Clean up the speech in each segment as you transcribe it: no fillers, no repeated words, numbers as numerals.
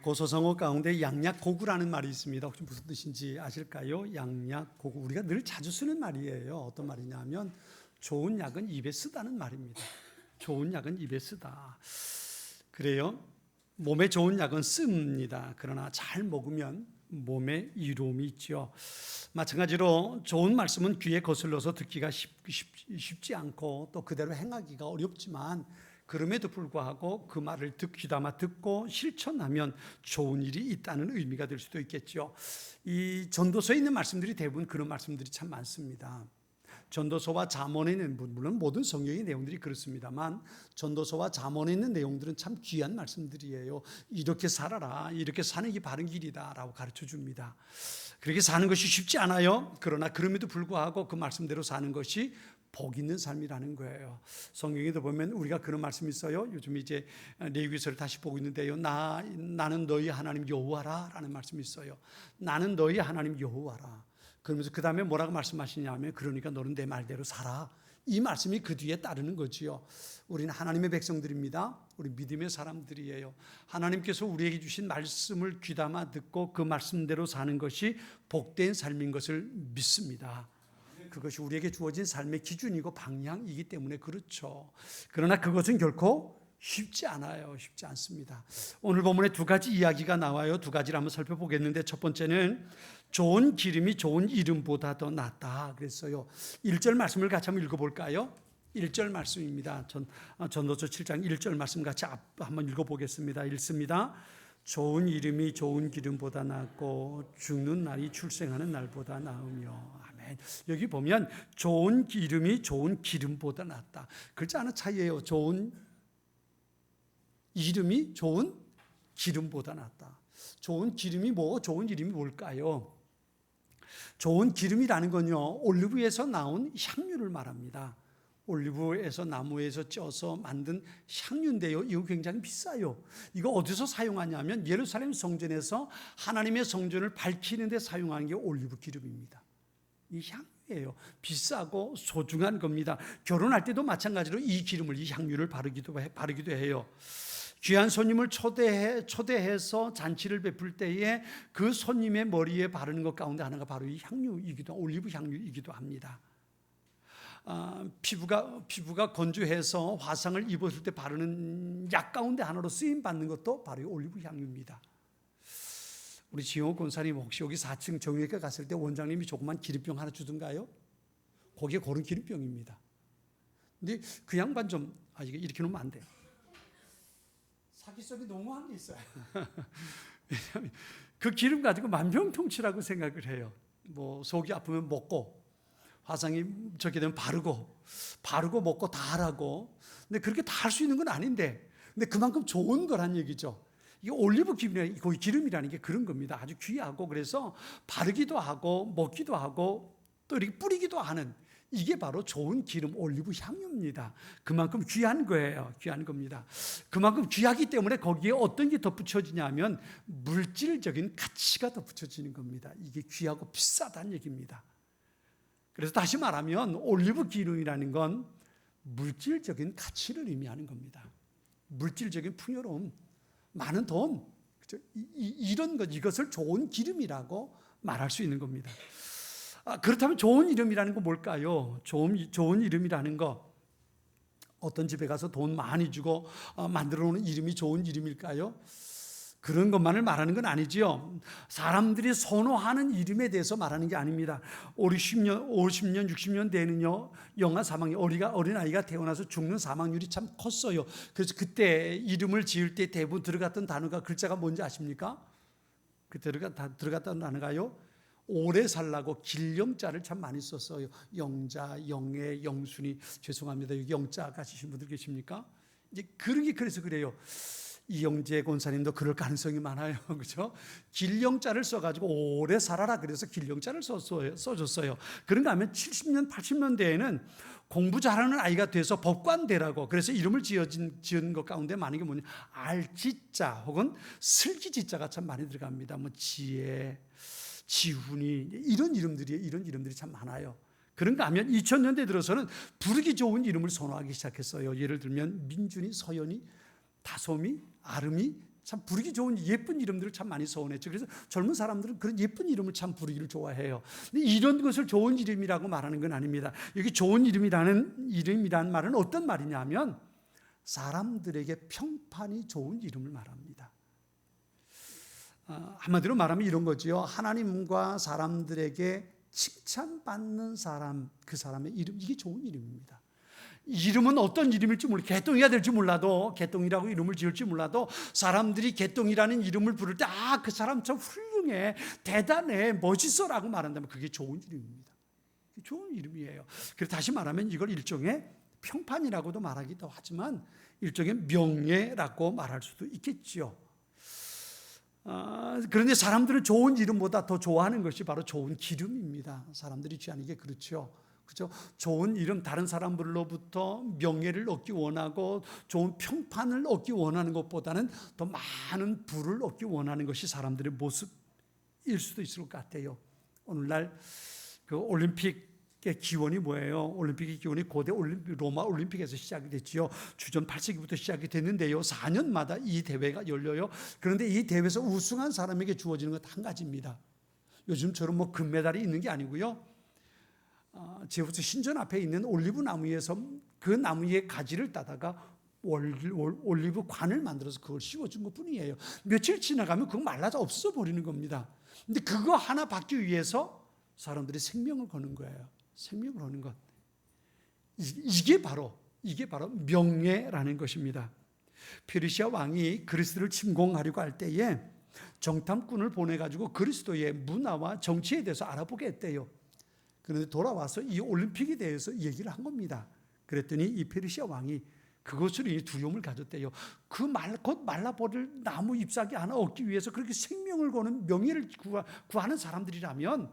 고소성어 가운데 양약고구라는 말이 있습니다. 혹시 무슨 뜻인지 아실까요? 양약고구. 우리가 늘 자주 쓰는 말이에요. 어떤 말이냐면 좋은 약은 입에 쓰다는 말입니다. 좋은 약은 입에 쓰다. 그래요. 몸에 좋은 약은 씁니다. 그러나 잘 먹으면 몸에 이로움이 있죠. 마찬가지로 좋은 말씀은 귀에 거슬러서 듣기가 쉽지 않고 또 그대로 행하기가 어렵지만 그럼에도 불구하고 그 말을 귀담아 듣고 실천하면 좋은 일이 있다는 의미가 될 수도 있겠죠. 이 전도서에 있는 말씀들이 대부분 그런 말씀들이 참 많습니다. 전도서와 잠언에 있는, 물론 모든 성경의 내용들이 그렇습니다만 전도서와 잠언에 있는 내용들은 참 귀한 말씀들이에요. 이렇게 살아라, 이렇게 사는 게 바른 길이다 라고 가르쳐 줍니다. 그렇게 사는 것이 쉽지 않아요. 그러나 그럼에도 불구하고 그 말씀대로 사는 것이 복 있는 삶이라는 거예요. 성경에도 보면 우리가 그런 말씀이 있어요. 요즘 이제 레위기서를 다시 보고 있는데요. 나는 너희 하나님 여호와라 라는 말씀이 있어요. 나는 너희 하나님 여호와라. 그러면서 그 다음에 뭐라고 말씀하시냐면 그러니까 너는 내 말대로 살아. 이 말씀이 그 뒤에 따르는 거지요. 우리는 하나님의 백성들입니다. 우리 믿음의 사람들이에요. 하나님께서 우리에게 주신 말씀을 귀담아 듣고 그 말씀대로 사는 것이 복된 삶인 것을 믿습니다. 그것이 우리에게 주어진 삶의 기준이고 방향이기 때문에 그렇죠. 그러나 그것은 결코 쉽지 않아요. 쉽지 않습니다. 오늘 본문에 두 가지 이야기가 나와요. 두 가지를 한번 살펴보겠는데 첫 번째는 좋은 기름이 좋은 이름보다 더 낫다 그랬어요. 1절 말씀을 같이 한번 읽어볼까요? 1절 말씀입니다. 전도서 7장 1절 말씀 같이 한번 읽어보겠습니다. 읽습니다. 좋은 이름이 좋은 기름보다 낫고 죽는 날이 출생하는 날보다 나으며. 아멘. 여기 보면 좋은 이름이 좋은 기름보다 낫다. 글자 하나 차이예요. 좋은 이름이 좋은 기름보다 낫다. 좋은 기름이 뭐고 좋은 이름이 뭘까요? 좋은 기름이라는 건요, 올리브에서 나온 향유를 말합니다. 올리브에서 나무에서 쪄서 만든 향유인데요, 이거 굉장히 비싸요. 이거 어디서 사용하냐면 예루살렘 성전에서 하나님의 성전을 밝히는 데 사용하는 게 올리브 기름입니다. 이 향유예요. 비싸고 소중한 겁니다. 결혼할 때도 마찬가지로 이 기름을, 이 향유를 바르기도 해요. 귀한 손님을 초대해서 잔치를 베풀 때에 그 손님의 머리에 바르는 것 가운데 하나가 바로 이 향유이기도, 올리브 향유이기도 합니다. 피부가 건조해서 화상을 입었을 때 바르는 약 가운데 하나로 쓰임 받는 것도 바로 이 올리브 향유입니다. 우리 지영호 권사님 혹시 여기 4층 정형외과 갔을 때 원장님이 조그만 기름병 하나 주던가요? 거기에 고른 기름병입니다. 근데 그 양반 좀 이게 이렇게 놓으면 안 돼요. 사기성이 너무한 게 있어요. 왜냐하면 그 기름 가지고 만병통치라고 생각을 해요. 뭐 속이 아프면 먹고, 화상이 저렇게 되면 바르고 먹고 다 하라고. 근데 그렇게 다 할 수 있는 건 아닌데, 근데 그만큼 좋은 거란 얘기죠. 이 올리브 기름이라는 게 그런 겁니다. 아주 귀하고, 그래서 바르기도 하고 먹기도 하고 또 이렇게 뿌리기도 하는, 이게 바로 좋은 기름, 올리브 향유입니다. 그만큼 귀한 거예요. 귀한 겁니다. 그만큼 귀하기 때문에 거기에 어떤 게 덧붙여지냐면 물질적인 가치가 덧붙여지는 겁니다. 이게 귀하고 비싸다는 얘기입니다. 그래서 다시 말하면 올리브 기름이라는 건 물질적인 가치를 의미하는 겁니다. 물질적인 풍요로움, 많은 돈, 그렇죠? 이런 것, 이것을 좋은 기름이라고 말할 수 있는 겁니다. 그렇다면 좋은 이름이라는 건 뭘까요? 좋은 이름이라는 거, 어떤 집에 가서 돈 많이 주고 만들어 놓은 이름이 좋은 이름일까요? 그런 것만을 말하는 건 아니지요. 사람들이 선호하는 이름에 대해서 말하는 게 아닙니다. 50년, 60년 되는요, 영아 사망, 어린아이가 태어나서 죽는 사망률이 참 컸어요. 그래서 그때 이름을 지을 때 대부분 들어갔던 단어가, 글자가 뭔지 아십니까? 그 들어갔던 단어가요, 오래 살라고 길영자를 참 많이 썼어요. 영자, 영애, 영순이. 죄송합니다. 여기 영자 가지신 분들 계십니까? 이제 그래서 그래요. 이영재 권사님도 그럴 가능성이 많아요. 그렇죠? 길영자를 써가지고 오래 살아라 그래서 길영자를 써줬어요. 그런가 하면 70년, 80년대에는 공부 잘하는 아이가 돼서 법관 되라고, 그래서 이름을 지은 것 가운데 많은 게 뭐냐, 알지자 혹은 슬기지자가 참 많이 들어갑니다. 뭐 지혜, 지훈이, 이런 이름들이 참 많아요. 그런가 하면 2000년대 들어서는 부르기 좋은 이름을 선호하기 시작했어요. 예를 들면 민준이, 서연이, 다솜이, 아름이, 참 부르기 좋은 예쁜 이름들을 참 많이 소원했죠. 그래서 젊은 사람들은 그런 예쁜 이름을 참 부르기를 좋아해요. 근데 이런 것을 좋은 이름이라고 말하는 건 아닙니다. 여기 좋은 이름이라는 말은 어떤 말이냐면 사람들에게 평판이 좋은 이름을 말합니다. 한마디로 말하면 이런 거지요. 하나님과 사람들에게 칭찬받는 사람, 그 사람의 이름, 이게 좋은 이름입니다. 이름은 어떤 이름일지 몰라도, 개똥이가 될지 몰라도, 개똥이라고 이름을 지을지 몰라도 사람들이 개똥이라는 이름을 부를 때 그 사람 참 훌륭해, 대단해, 멋있어라고 말한다면 그게 좋은 이름입니다. 좋은 이름이에요. 그래서 다시 말하면 이걸 일종의 평판이라고도 말하기도 하지만 일종의 명예라고 말할 수도 있겠지요. 그런데 사람들은 좋은 이름보다 더 좋아하는 것이 바로 좋은 기름입니다. 사람들이 취하는 게 그렇죠. 그렇죠? 좋은 이름, 다른 사람들로부터 명예를 얻기 원하고 좋은 평판을 얻기 원하는 것보다는 더 많은 부를 얻기 원하는 것이 사람들의 모습일 수도 있을 것 같아요. 오늘날 그 올림픽의 기원이 뭐예요? 올림픽의 기원이 고대 로마 올림픽에서 시작이 됐지요. 주전 8세기부터 시작이 됐는데요. 4년마다 이 대회가 열려요. 그런데 이 대회에서 우승한 사람에게 주어지는 것 한 가지입니다. 요즘처럼 뭐 금메달이 있는 게 아니고요. 제우스 신전 앞에 있는 올리브 나무에서 그 나무의 가지를 따다가 올리브 관을 만들어서 그걸 씌워준 것 뿐이에요. 며칠 지나가면 그거 말라서 없어져 버리는 겁니다. 근데 그거 하나 받기 위해서 사람들이 생명을 거는 거예요. 생명을 거는 것. 이게 바로 명예라는 것입니다. 페르시아 왕이 그리스를 침공하려고 할 때에 정탐꾼을 보내가지고 그리스도의 문화와 정치에 대해서 알아보게 했대요. 그런데 돌아와서 이 올림픽에 대해서 얘기를 한 겁니다. 그랬더니 이 페르시아 왕이 그것으로 이 두려움을 가졌대요. 곧 말라버릴 나무 잎사귀 하나 얻기 위해서 그렇게 생명을 거는 명예를 구하는 사람들이라면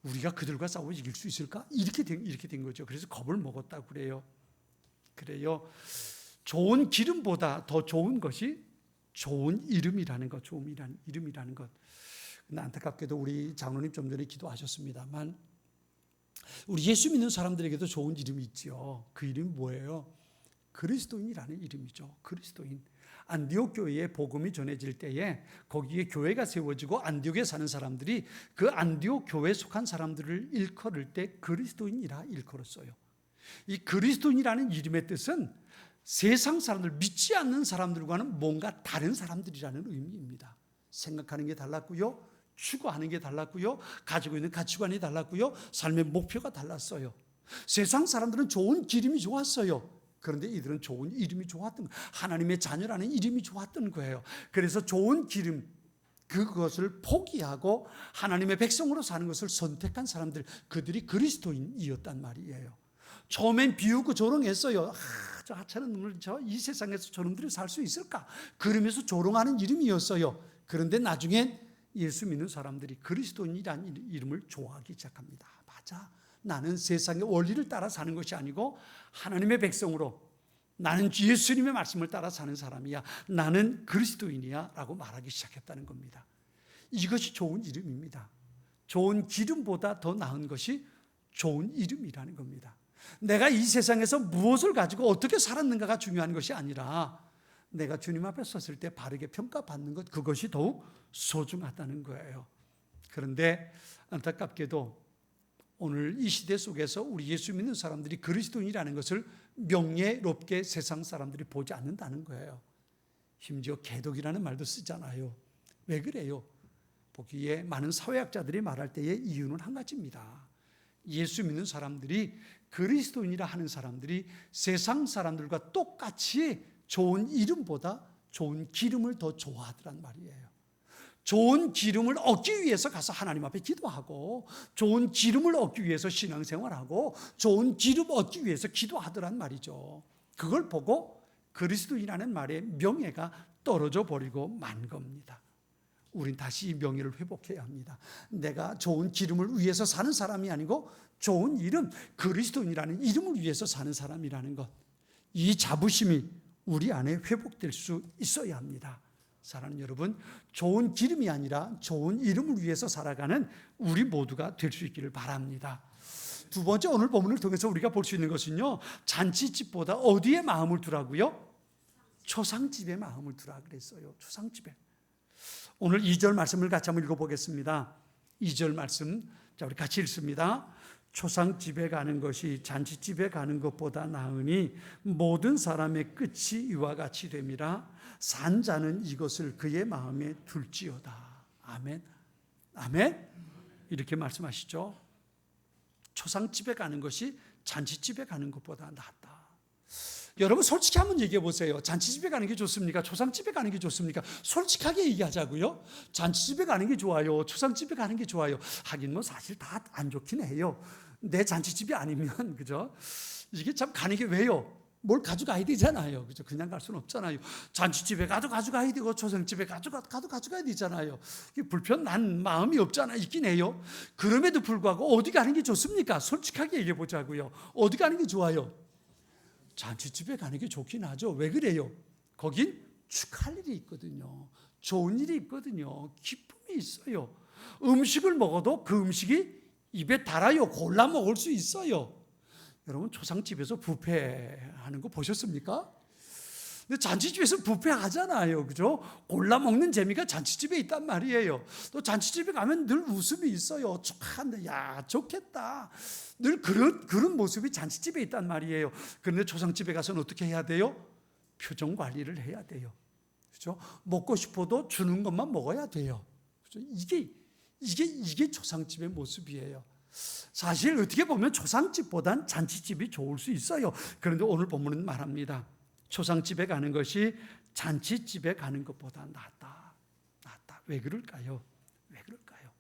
우리가 그들과 싸워 이길 수 있을까? 이렇게 된 거죠. 그래서 겁을 먹었다고 그래요. 좋은 기름보다 더 좋은 것이 좋은 이름이라는 것, 좋은 이름이라는 것. 근데 안타깝게도 우리 장로님 좀 전에 기도하셨습니다만 우리 예수 믿는 사람들에게도 좋은 이름이 있죠. 그 이름이 뭐예요? 그리스도인이라는 이름이죠. 그리스도인. 안디옥 교회에 복음이 전해질 때에 거기에 교회가 세워지고 안디옥에 사는 사람들이 그 안디옥 교회에 속한 사람들을 일컬을 때 그리스도인이라 일컬었어요. 이 그리스도인이라는 이름의 뜻은 세상 사람들, 믿지 않는 사람들과는 뭔가 다른 사람들이라는 의미입니다. 생각하는 게 달랐고요, 추구하는 게 달랐고요, 가지고 있는 가치관이 달랐고요, 삶의 목표가 달랐어요. 세상 사람들은 좋은 기름이 좋았어요. 그런데 이들은 좋은 이름이 좋았던 거예요. 하나님의 자녀라는 이름이 좋았던 거예요. 그래서 좋은 기름, 그것을 포기하고 하나님의 백성으로 사는 것을 선택한 사람들, 그들이 그리스도인이었단 말이에요. 처음엔 비웃고 조롱했어요. 저 하찮은 놈을 이 세상에서 저놈들이 살 수 있을까? 그러면서 조롱하는 이름이었어요. 그런데 나중엔 예수 믿는 사람들이 그리스도인이라는 이름을 좋아하기 시작합니다. 맞아. 나는 세상의 원리를 따라 사는 것이 아니고 하나님의 백성으로, 나는 예수님의 말씀을 따라 사는 사람이야, 나는 그리스도인이야 라고 말하기 시작했다는 겁니다. 이것이 좋은 이름입니다. 좋은 기름보다 더 나은 것이 좋은 이름이라는 겁니다. 내가 이 세상에서 무엇을 가지고 어떻게 살았는가가 중요한 것이 아니라 내가 주님 앞에 섰을 때 바르게 평가받는 것, 그것이 더욱 소중하다는 거예요. 그런데 안타깝게도 오늘 이 시대 속에서 우리 예수 믿는 사람들이 그리스도인이라는 것을 명예롭게 세상 사람들이 보지 않는다는 거예요. 심지어 개독이라는 말도 쓰잖아요. 왜 그래요? 보기에 많은 사회학자들이 말할 때의 이유는 한 가지입니다. 예수 믿는 사람들이, 그리스도인이라 하는 사람들이 세상 사람들과 똑같이 좋은 이름보다 좋은 기름을 더 좋아하더란 말이에요. 좋은 기름을 얻기 위해서 가서 하나님 앞에 기도하고, 좋은 기름을 얻기 위해서 신앙생활하고, 좋은 기름 얻기 위해서 기도하더란 말이죠. 그걸 보고 그리스도인이라는 말의 명예가 떨어져 버리고 만 겁니다. 우린 다시 이 명예를 회복해야 합니다. 내가 좋은 기름을 위해서 사는 사람이 아니고 좋은 이름, 그리스도인이라는 이름을 위해서 사는 사람이라는 것, 이 자부심이 우리 안에 회복될 수 있어야 합니다. 사랑하는 여러분, 좋은 기름이 아니라 좋은 이름을 위해서 살아가는 우리 모두가 될 수 있기를 바랍니다. 두 번째, 오늘 본문을 통해서 우리가 볼 수 있는 것은요, 잔치집보다 어디에 마음을 두라고요? 초상집에 마음을 두라 그랬어요. 초상집에. 오늘 2절 말씀을 같이 한번 읽어보겠습니다. 2절 말씀, 자, 우리 같이 읽습니다. 초상집에 가는 것이 잔치집에 가는 것보다 나으니 모든 사람의 끝이 이와 같이 됨이라. 산 자는 이것을 그의 마음에 둘지어다. 아멘. 아멘. 이렇게 말씀하시죠. 초상집에 가는 것이 잔치집에 가는 것보다 낫다. 여러분 솔직히 한번 얘기해 보세요. 잔치집에 가는 게 좋습니까? 초상집에 가는 게 좋습니까? 솔직하게 얘기하자고요. 잔치집에 가는 게 좋아요? 초상집에 가는 게 좋아요? 하긴 뭐 사실 다 안 좋긴 해요. 내 잔치집이 아니면 그죠? 이게 참 가는 게 왜요? 뭘 가져가야 되잖아요. 그죠? 그냥 갈 수는 없잖아요. 잔치집에 가도 가져가야 되고 초상집에 가도 가져가야 되잖아요. 불편한 마음이 없잖아 있긴 해요. 그럼에도 불구하고 어디 가는 게 좋습니까? 솔직하게 얘기해 보자고요. 어디 가는 게 좋아요? 잔치집에 가는 게 좋긴 하죠. 왜 그래요? 거긴 축하할 일이 있거든요. 좋은 일이 있거든요. 기쁨이 있어요. 음식을 먹어도 그 음식이 입에 달아요. 골라 먹을 수 있어요. 여러분 초상집에서 뷔페 하는 거 보셨습니까? 근데 잔치집에서 뷔페 하잖아요. 그죠? 골라 먹는 재미가 잔치집에 있단 말이에요. 또 잔치집에 가면 늘 웃음이 있어요. 축하한다. 야, 좋겠다. 늘 그런 모습이 잔치집에 있단 말이에요. 그런데 초상집에 가서는 어떻게 해야 돼요? 표정 관리를 해야 돼요. 그죠? 먹고 싶어도 주는 것만 먹어야 돼요. 그죠? 이게 초상집의 모습이에요. 사실 어떻게 보면 초상집보단 잔치집이 좋을 수 있어요. 그런데 오늘 본문은 말합니다. 초상집에 가는 것이 잔치집에 가는 것보다 낫다. 왜 그럴까요? 왜 그럴까요?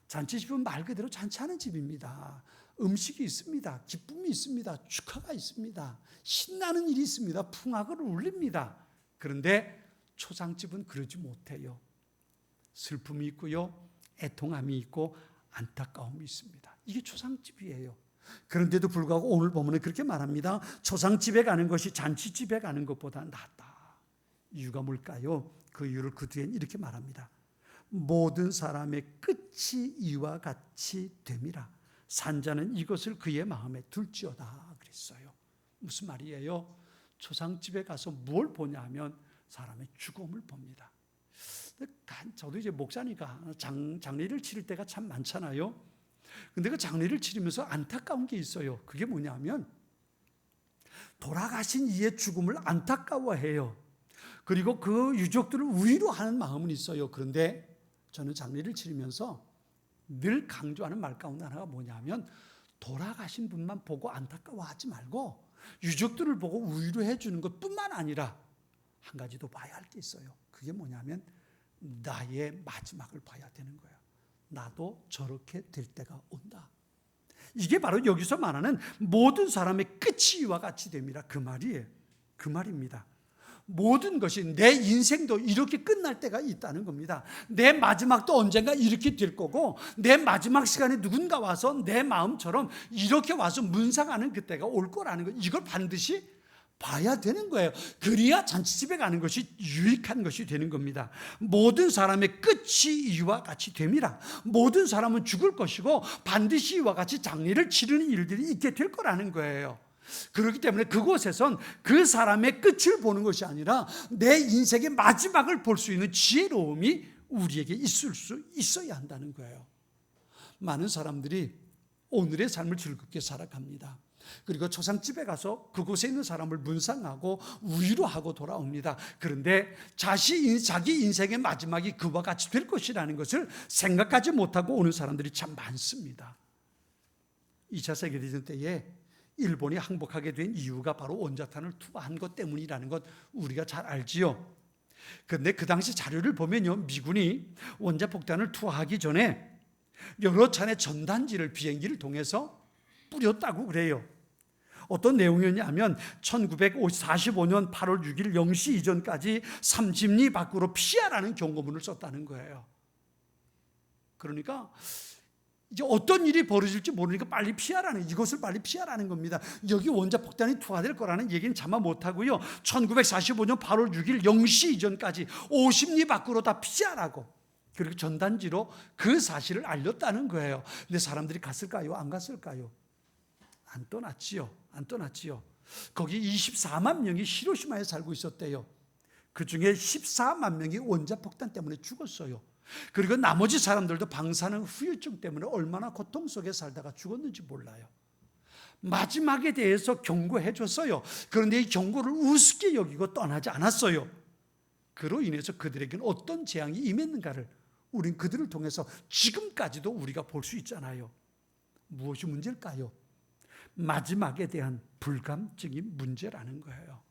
잔치집은 말 그대로 잔치하는 집입니다. 음식이 있습니다. 기쁨이 있습니다. 축하가 있습니다. 신나는 일이 있습니다. 풍악을 울립니다. 그런데 초상집은 그러지 못해요. 슬픔이 있고요. 애통함이 있고 안타까움이 있습니다. 이게 초상집이에요. 그런데도 불구하고 오늘 보면은 그렇게 말합니다. 초상집에 가는 것이 잔치집에 가는 것보다 낫다. 이유가 뭘까요? 그 이유를 그 뒤엔 이렇게 말합니다. 모든 사람의 끝이 이와 같이 됨이라. 산자는 이것을 그의 마음에 둘지어다 그랬어요. 무슨 말이에요? 초상집에 가서 뭘 보냐면 사람의 죽음을 봅니다. 저도 이제 목사니까 장례를 치를 때가 참 많잖아요. 근데 그 장례를 치르면서 안타까운 게 있어요. 그게 뭐냐면 돌아가신 이의 죽음을 안타까워해요. 그리고 그 유족들을 위로하는 마음은 있어요. 그런데 저는 장례를 치르면서 늘 강조하는 말 가운데 하나가 뭐냐면 돌아가신 분만 보고 안타까워하지 말고 유족들을 보고 위로해 주는 것뿐만 아니라 한 가지 더 봐야 할 게 있어요. 그게 뭐냐면 나의 마지막을 봐야 되는 거예요. 나도 저렇게 될 때가 온다. 이게 바로 여기서 말하는 모든 사람의 끝이 이와 같이 됨이라 그 말이에요. 그 말입니다. 모든 것이 내 인생도 이렇게 끝날 때가 있다는 겁니다. 내 마지막도 언젠가 이렇게 될 거고 내 마지막 시간에 누군가 와서 내 마음처럼 이렇게 와서 문상하는 그때가 올 거라는 거 이걸 반드시 봐야 되는 거예요. 그래야 잔치집에 가는 것이 유익한 것이 되는 겁니다. 모든 사람의 끝이 이와 같이 됨이라. 모든 사람은 죽을 것이고 반드시 이와 같이 장례를 치르는 일들이 있게 될 거라는 거예요. 그렇기 때문에 그곳에선 그 사람의 끝을 보는 것이 아니라 내 인생의 마지막을 볼 수 있는 지혜로움이 우리에게 있을 수 있어야 한다는 거예요. 많은 사람들이 오늘의 삶을 즐겁게 살아갑니다. 그리고 초상집에 가서 그곳에 있는 사람을 문상하고 위로하고 돌아옵니다. 그런데 자기 인생의 마지막이 그와 같이 될 것이라는 것을 생각하지 못하고 오는 사람들이 참 많습니다. 2차 세계대전 때에 일본이 항복하게 된 이유가 바로 원자탄을 투하한 것 때문이라는 것 우리가 잘 알지요. 그런데 그 당시 자료를 보면요, 미군이 원자폭탄을 투하하기 전에 여러 차례 전단지를 비행기를 통해서 뿌렸다고 그래요. 어떤 내용이었냐면 1945년 8월 6일 0시 이전까지 30리 밖으로 피하라는 경고문을 썼다는 거예요. 그러니까 이제 어떤 일이 벌어질지 모르니까 빨리 피하라는, 이것을 빨리 피하라는 겁니다. 여기 원자폭탄이 투하될 거라는 얘기는 차마 못하고요. 1945년 8월 6일 0시 이전까지 50리 밖으로 다 피하라고 그렇게 전단지로 그 사실을 알렸다는 거예요. 근데 사람들이 갔을까요? 안 갔을까요? 안 떠났지요. 거기 24만 명이 히로시마에 살고 있었대요. 그 중에 14만 명이 원자폭탄 때문에 죽었어요. 그리고 나머지 사람들도 방사능 후유증 때문에 얼마나 고통 속에 살다가 죽었는지 몰라요. 마지막에 대해서 경고해 줬어요. 그런데 이 경고를 우습게 여기고 떠나지 않았어요. 그로 인해서 그들에게는 어떤 재앙이 임했는가를 우린 그들을 통해서 지금까지도 우리가 볼 수 있잖아요. 무엇이 문제일까요? 마지막에 대한 불감증이 문제라는 거예요.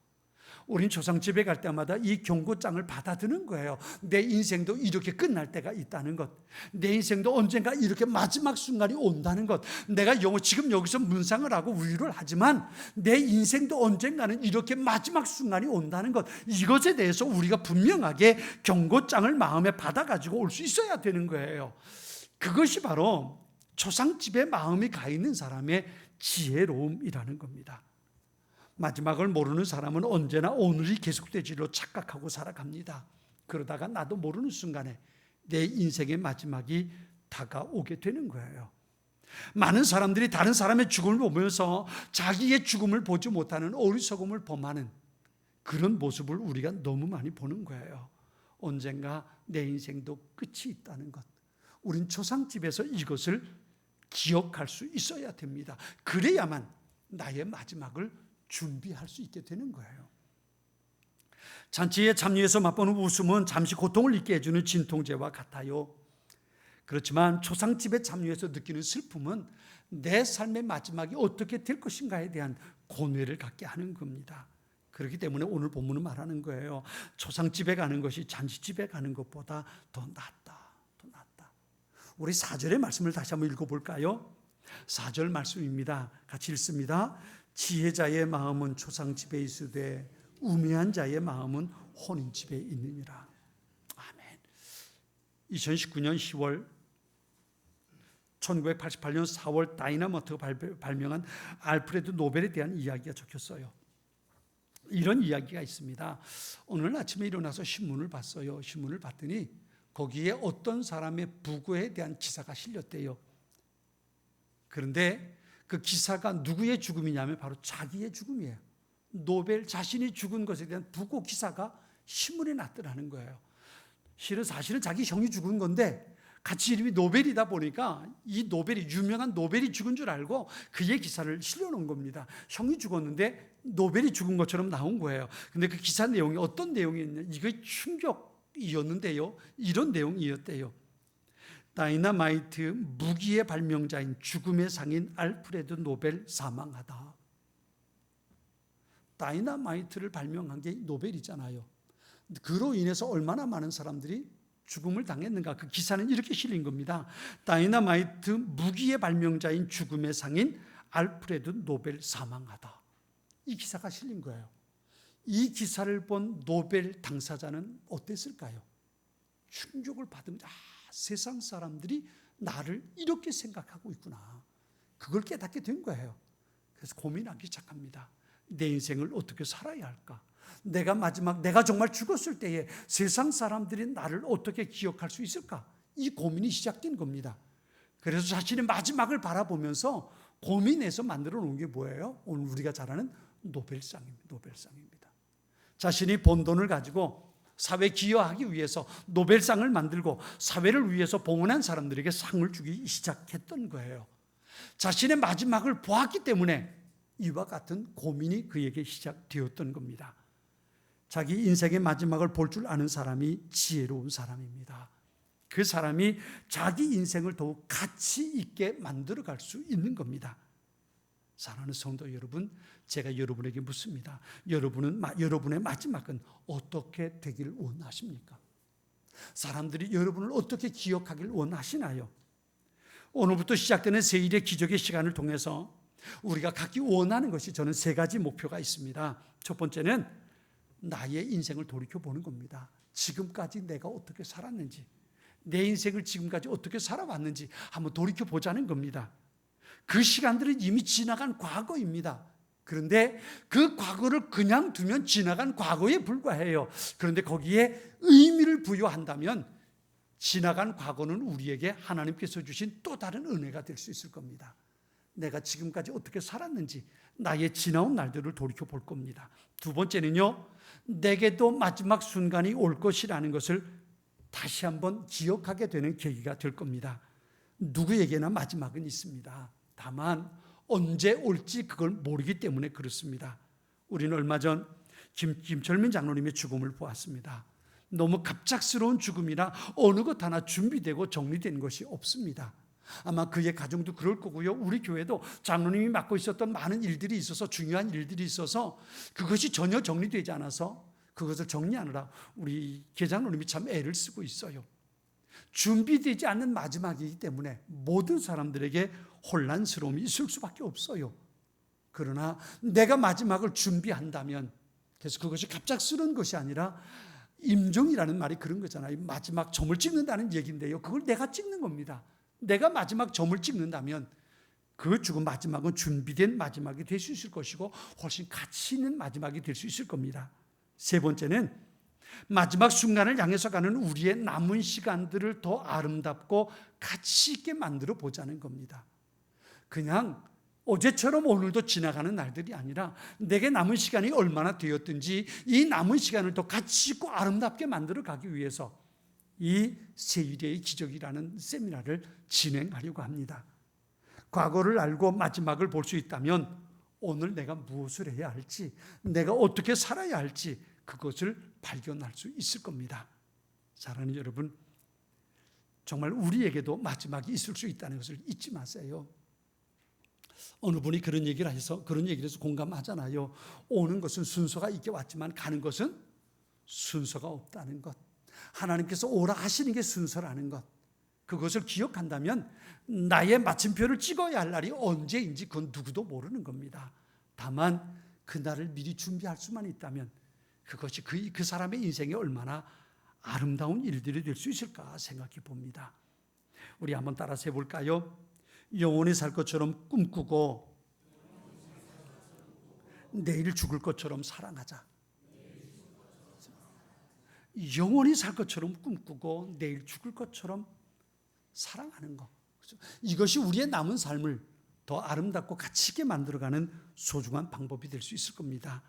우린 조상집에 갈 때마다 이 경고장을 받아드는 거예요. 내 인생도 이렇게 끝날 때가 있다는 것, 내 인생도 언젠가 이렇게 마지막 순간이 온다는 것, 내가 지금 여기서 문상을 하고 위로를 하지만 내 인생도 언젠가는 이렇게 마지막 순간이 온다는 것, 이것에 대해서 우리가 분명하게 경고장을 마음에 받아가지고 올 수 있어야 되는 거예요. 그것이 바로 조상집에 마음이 가 있는 사람의 지혜로움이라는 겁니다. 마지막을 모르는 사람은 언제나 오늘이 계속되지로 착각하고 살아갑니다. 그러다가 나도 모르는 순간에 내 인생의 마지막이 다가오게 되는 거예요. 많은 사람들이 다른 사람의 죽음을 보면서 자기의 죽음을 보지 못하는 어리석음을 범하는 그런 모습을 우리가 너무 많이 보는 거예요. 언젠가 내 인생도 끝이 있다는 것, 우린 조상집에서 이것을 기억할 수 있어야 됩니다. 그래야만 나의 마지막을 준비할 수 있게 되는 거예요. 잔치에 참여해서 맛보는 웃음은 잠시 고통을 잊게 해주는 진통제와 같아요. 그렇지만 초상집에 참여해서 느끼는 슬픔은 내 삶의 마지막이 어떻게 될 것인가에 대한 고뇌를 갖게 하는 겁니다. 그렇기 때문에 오늘 본문은 말하는 거예요. 초상집에 가는 것이 잔치집에 가는 것보다 더 낫다. 더 낫다. 우리 4절의 말씀을 다시 한번 읽어볼까요? 4절 말씀입니다. 같이 읽습니다. 지혜자의 마음은 초상집에 있으되 우매한 자의 마음은 혼인집에 있느니라. 아멘. 2019년 10월 1988년 4월 다이너마트가 발명한 알프레드 노벨에 대한 이야기가 적혔어요. 이런 이야기가 있습니다. 오늘 아침에 일어나서 신문을 봤어요. 신문을 봤더니 거기에 어떤 사람의 부고에 대한 기사가 실렸대요. 그런데 그 기사가 누구의 죽음이냐면 바로 자기의 죽음이에요. 노벨 자신이 죽은 것에 대한 부고 기사가 신문에 났더라는 거예요. 사실은 자기 형이 죽은 건데 같이 이름이 노벨이다 보니까 이 노벨이 유명한 노벨이 죽은 줄 알고 그의 기사를 실려놓은 겁니다. 형이 죽었는데 노벨이 죽은 것처럼 나온 거예요. 근데 그 기사 내용이 어떤 내용이었냐? 이거 충격이었는데요. 이런 내용이었대요. 다이너마이트 무기의 발명자인 죽음의 상인 알프레드 노벨 사망하다. 다이너마이트를 발명한 게 노벨이잖아요. 그로 인해서 얼마나 많은 사람들이 죽음을 당했는가. 그 기사는 이렇게 실린 겁니다. 다이너마이트 무기의 발명자인 죽음의 상인 알프레드 노벨 사망하다. 이 기사가 실린 거예요. 이 기사를 본 노벨 당사자는 어땠을까요? 충격을 받으면서 세상 사람들이 나를 이렇게 생각하고 있구나. 그걸 깨닫게 된 거예요. 그래서 고민하기 시작합니다. 내 인생을 어떻게 살아야 할까? 내가 정말 죽었을 때에 세상 사람들이 나를 어떻게 기억할 수 있을까? 이 고민이 시작된 겁니다. 그래서 자신의 마지막을 바라보면서 고민해서 만들어 놓은 게 뭐예요? 오늘 우리가 잘 아는 노벨상입니다. 자신이 번 돈을 가지고 사회 기여하기 위해서 노벨상을 만들고 사회를 위해서 봉헌한 사람들에게 상을 주기 시작했던 거예요. 자신의 마지막을 보았기 때문에 이와 같은 고민이 그에게 시작되었던 겁니다. 자기 인생의 마지막을 볼 줄 아는 사람이 지혜로운 사람입니다. 그 사람이 자기 인생을 더욱 가치 있게 만들어갈 수 있는 겁니다. 사랑하는 성도 여러분, 제가 여러분에게 묻습니다. 여러분의 마지막은 어떻게 되길 원하십니까? 사람들이 여러분을 어떻게 기억하길 원하시나요? 오늘부터 시작되는 세일의 기적의 시간을 통해서 우리가 갖기 원하는 것이 저는 3가지 목표가 있습니다. 첫 번째는 나의 인생을 돌이켜보는 겁니다. 지금까지 내가 어떻게 살았는지, 내 인생을 지금까지 어떻게 살아왔는지 한번 돌이켜보자는 겁니다. 그 시간들은 이미 지나간 과거입니다. 그런데 그 과거를 그냥 두면 지나간 과거에 불과해요. 그런데 거기에 의미를 부여한다면 지나간 과거는 우리에게 하나님께서 주신 또 다른 은혜가 될 수 있을 겁니다. 내가 지금까지 어떻게 살았는지, 나의 지나온 날들을 돌이켜 볼 겁니다. 두 번째는요, 내게도 마지막 순간이 올 것이라는 것을 다시 한번 기억하게 되는 계기가 될 겁니다. 누구에게나 마지막은 있습니다. 다만 언제 올지 그걸 모르기 때문에 그렇습니다. 우리는 얼마 전 김철민 장로님의 죽음을 보았습니다. 너무 갑작스러운 죽음이라 어느 것 하나 준비되고 정리된 것이 없습니다. 아마 그의 가정도 그럴 거고요. 우리 교회도 장로님이 맡고 있었던 많은 일들이 있어서, 중요한 일들이 있어서 그것이 전혀 정리되지 않아서 그것을 정리하느라 우리 계장로님이 참 애를 쓰고 있어요. 준비되지 않는 마지막이기 때문에 모든 사람들에게 혼란스러움이 있을 수밖에 없어요. 그러나 내가 마지막을 준비한다면, 그래서 그것이 갑작스러운 것이 아니라 임종이라는 말이 그런 거잖아요. 마지막 점을 찍는다는 얘기인데요, 그걸 내가 찍는 겁니다. 내가 마지막 점을 찍는다면 그 죽은 마지막은 준비된 마지막이 될 수 있을 것이고 훨씬 가치 있는 마지막이 될 수 있을 겁니다. 세 번째는 마지막 순간을 향해서 가는 우리의 남은 시간들을 더 아름답고 가치 있게 만들어 보자는 겁니다. 그냥 어제처럼 오늘도 지나가는 날들이 아니라 내게 남은 시간이 얼마나 되었든지 이 남은 시간을 더 가치 있고 아름답게 만들어 가기 위해서 이 세일의 기적이라는 세미나를 진행하려고 합니다. 과거를 알고 마지막을 볼 수 있다면 오늘 내가 무엇을 해야 할지, 내가 어떻게 살아야 할지 그것을 발견할 수 있을 겁니다. 사랑하는 여러분, 정말 우리에게도 마지막이 있을 수 있다는 것을 잊지 마세요. 어느 분이 그런 얘기를 해서 공감하잖아요. 오는 것은 순서가 있게 왔지만 가는 것은 순서가 없다는 것. 하나님께서 오라 하시는 게 순서라는 것. 그것을 기억한다면 나의 마침표를 찍어야 할 날이 언제인지 그건 누구도 모르는 겁니다. 다만 그날을 미리 준비할 수만 있다면 그것이 그 사람의 인생에 얼마나 아름다운 일들이 될 수 있을까 생각해 봅니다. 우리 한번 따라서 해볼까요? 영원히 살 것처럼 꿈꾸고 내일 죽을 것처럼 사랑하자. 영원히 살 것처럼 꿈꾸고 내일 죽을 것처럼 사랑하는 것. 이것이 우리의 남은 삶을 더 아름답고 가치 있게 만들어가는 소중한 방법이 될 수 있을 겁니다.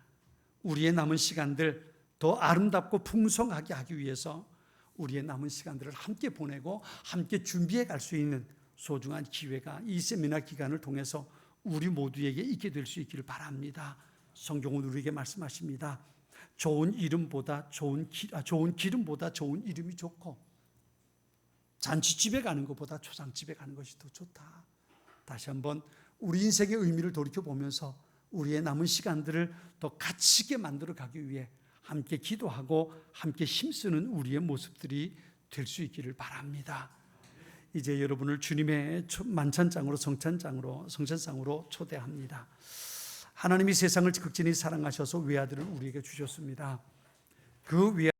우리의 남은 시간들 더 아름답고 풍성하게 하기 위해서 우리의 남은 시간들을 함께 보내고 함께 준비해 갈 수 있는 소중한 기회가 이 세미나 기간을 통해서 우리 모두에게 있게 될 수 있기를 바랍니다. 성경은 우리에게 말씀하십니다. 좋은 이름보다 좋은 기름보다 좋은 이름이 좋고 잔치집에 가는 것보다 초상집에 가는 것이 더 좋다. 다시 한번 우리 인생의 의미를 돌이켜보면서 우리의 남은 시간들을 더 가치 있게 만들어 가기 위해 함께 기도하고 함께 힘쓰는 우리의 모습들이 될 수 있기를 바랍니다. 이제 여러분을 주님의 만찬장으로 성찬상으로 초대합니다. 하나님이 세상을 극진히 사랑하셔서 외아들을 우리에게 주셨습니다. 그 외아들